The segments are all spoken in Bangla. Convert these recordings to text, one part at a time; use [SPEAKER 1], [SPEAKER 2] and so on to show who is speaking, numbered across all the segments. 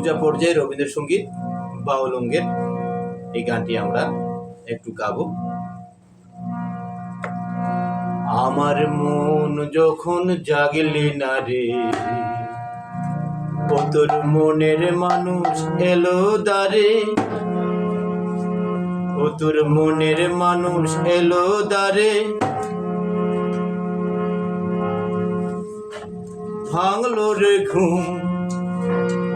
[SPEAKER 1] পূজা পর্যায়ে রবীন্দ্রসঙ্গীত বাউল অঙ্গের এই গানটি আমরা একটু গাবো। আমার মন যখন জাগলি না রে, ও তোর মনের মানুষ এলো দ্বারে, ও তোর মনের মানুষ এলো দ্বারে, ভাঙলো রে ঘুম,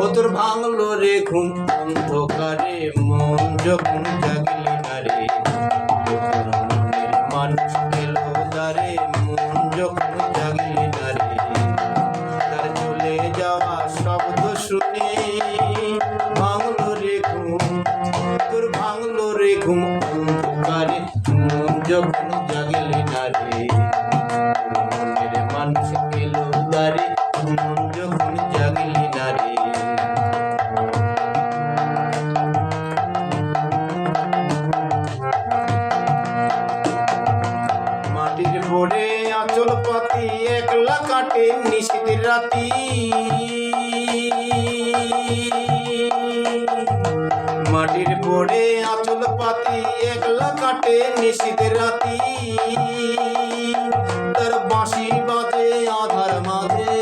[SPEAKER 1] ও তোর ভাঙলো রে ঘুম অন্ধকারে, মন যখন জাগলি না রে, ও তোর মনের মানুষ এলো দ্বারে, মন যখন জাগলি না রে, তার চলে যাওয়া শব্দ শুনে ভাঙলো রে ঘুম, তোর ভাঙলো রে ঘুম অন্ধকারে, মন যখন জাগলি না রে, মনের মানুষ এলো দ্বারে, মন যখন জাগলি না রে। মাটির পড়ে আঁচল পাতি একলা কাটে নিশীথের রাতি, মাটির পড়ে আঁচল পাতি একলা কাটে নিশীথের রাতি, তার বাঁশি বাজে আধার মাঝে,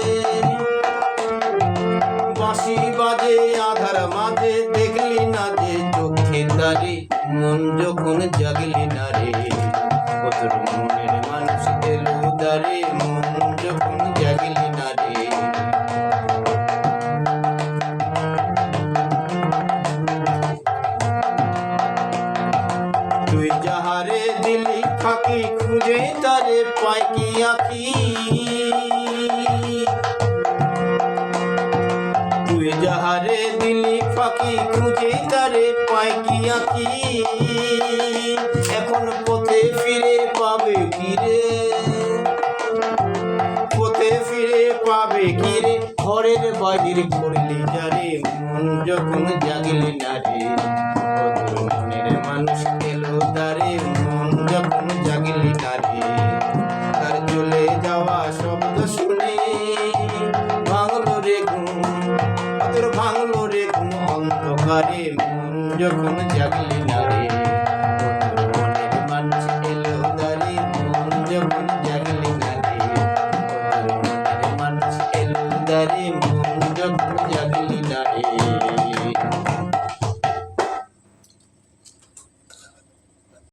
[SPEAKER 1] বাঁশি বাজে আধার মাঝে, দেখলি না যে চোখে তারে, মন যখন জাগলি না রে, ও তোর মনের মানুষ এলো দ্বারে, মন যখন জাগলি না রে। তুই যাহারে দিলি ফাঁকি, খুঁজে তারে পাই কি আঁকি, তুই যাহারে দিলি ফাঁকি, খুঁজে তারে পাই কি আঁকি, এখন পথে ফিরে পাবে কিরে, পথে ফিরে পাবে কিরে, ঘরের বাহির করলি যারে, মন যখন জাগলি না রে, ও তোর মনের মানুষ